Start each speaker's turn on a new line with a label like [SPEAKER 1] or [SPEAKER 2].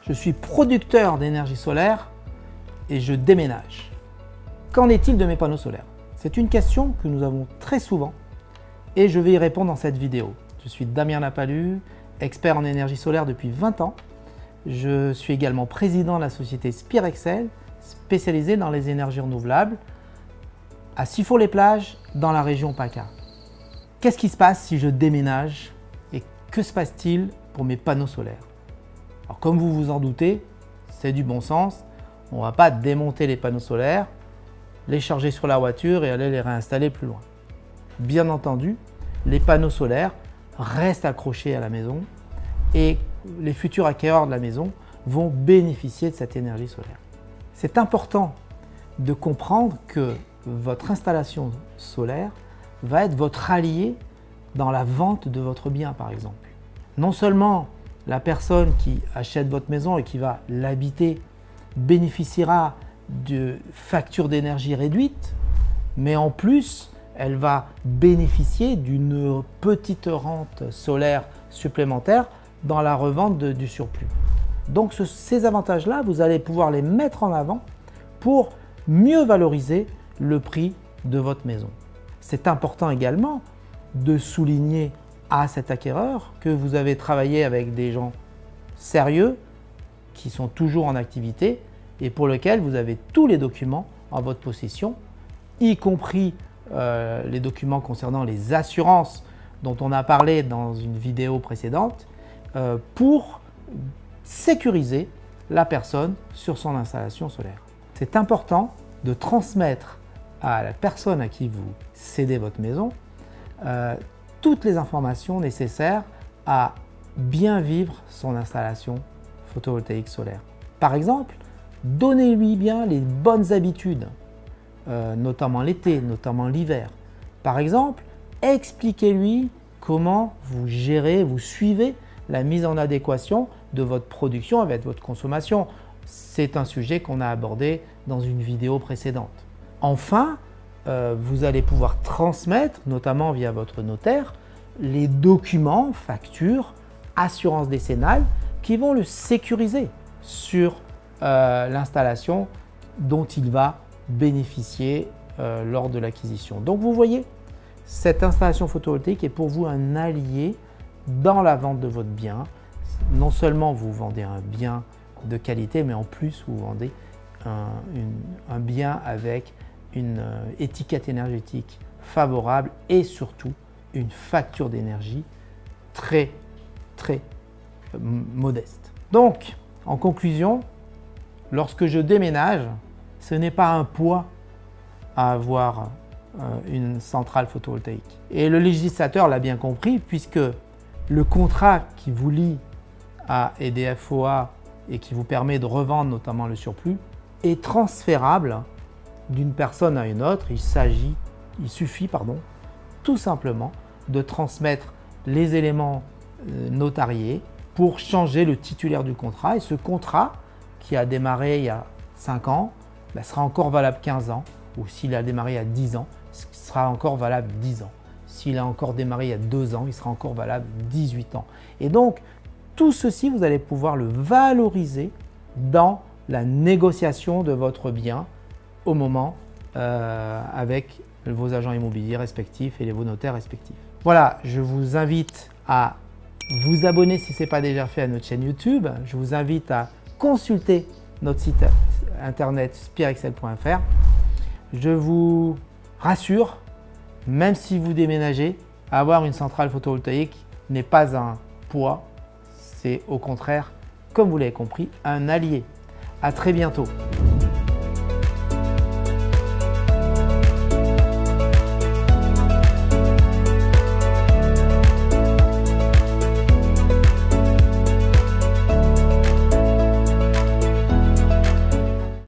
[SPEAKER 1] Je suis producteur d'énergie solaire et je déménage. Qu'en est-il de mes panneaux solaires? C'est une question que nous avons très souvent et je vais y répondre dans cette vidéo. Je suis Damien Lapalu, expert en énergie solaire depuis 20 ans. Je suis également président de la société Spirexel, spécialisée dans les énergies renouvelables, à Sifour-les-Plages, dans la région PACA. Qu'est-ce qui se passe si je déménage et que se passe-t-il pour mes panneaux solaires? Alors, comme vous vous en doutez, c'est du bon sens. On ne va pas démonter les panneaux solaires, les charger sur la voiture et aller les réinstaller plus loin. Bien entendu, les panneaux solaires restent accrochés à la maison et les futurs acquéreurs de la maison vont bénéficier de cette énergie solaire. C'est important de comprendre que votre installation solaire va être votre allié dans la vente de votre bien, par exemple. Non seulement la personne qui achète votre maison et qui va l'habiter bénéficiera de factures d'énergie réduites, mais en plus, elle va bénéficier d'une petite rente solaire supplémentaire dans la revente du surplus. Donc ces avantages-là, vous allez pouvoir les mettre en avant pour mieux valoriser le prix de votre maison. C'est important également de souligner à cet acquéreur que vous avez travaillé avec des gens sérieux qui sont toujours en activité et pour lesquels vous avez tous les documents en votre possession, y compris les documents concernant les assurances dont on a parlé dans une vidéo précédente, pour sécuriser la personne sur son installation solaire. C'est important de transmettre à la personne à qui vous cédez votre maison toutes les informations nécessaires à bien vivre son installation photovoltaïque solaire. Par exemple, donnez-lui bien les bonnes habitudes, notamment l'été, notamment l'hiver. Par exemple, expliquez-lui comment vous gérez, vous suivez la mise en adéquation de votre production avec votre consommation. C'est un sujet qu'on a abordé dans une vidéo précédente. Enfin, vous allez pouvoir transmettre, notamment via votre notaire, les documents, factures, assurances décennales qui vont le sécuriser sur l'installation dont il va bénéficier lors de l'acquisition. Donc vous voyez, cette installation photovoltaïque est pour vous un allié dans la vente de votre bien. Non seulement vous vendez un bien de qualité, mais en plus vous vendez un bien avec une étiquette énergétique favorable et surtout une facture d'énergie très modeste. Donc, en conclusion, lorsque je déménage, ce n'est pas un poids à avoir une centrale photovoltaïque. Et le législateur l'a bien compris puisque le contrat qui vous lie à EDF-OA et qui vous permet de revendre notamment le surplus est transférable d'une personne à une autre. Il suffit tout simplement de transmettre les éléments notariés pour changer le titulaire du contrat. Et ce contrat qui a démarré il y a 5 ans sera encore valable 15 ans. Ou s'il a démarré il y a 10 ans, il sera encore valable 10 ans. S'il a encore démarré il y a 2 ans, il sera encore valable 18 ans. Et donc, tout ceci, vous allez pouvoir le valoriser dans la négociation de votre bien au moment avec vos agents immobiliers respectifs et vos notaires respectifs. Voilà, je vous invite à vous abonner si ce n'est pas déjà fait à notre chaîne YouTube. Je vous invite à consulter notre site internet spirexel.fr. Je vous rassure, même si vous déménagez, avoir une centrale photovoltaïque n'est pas un poids, c'est au contraire, comme vous l'avez compris, un allié. À très bientôt.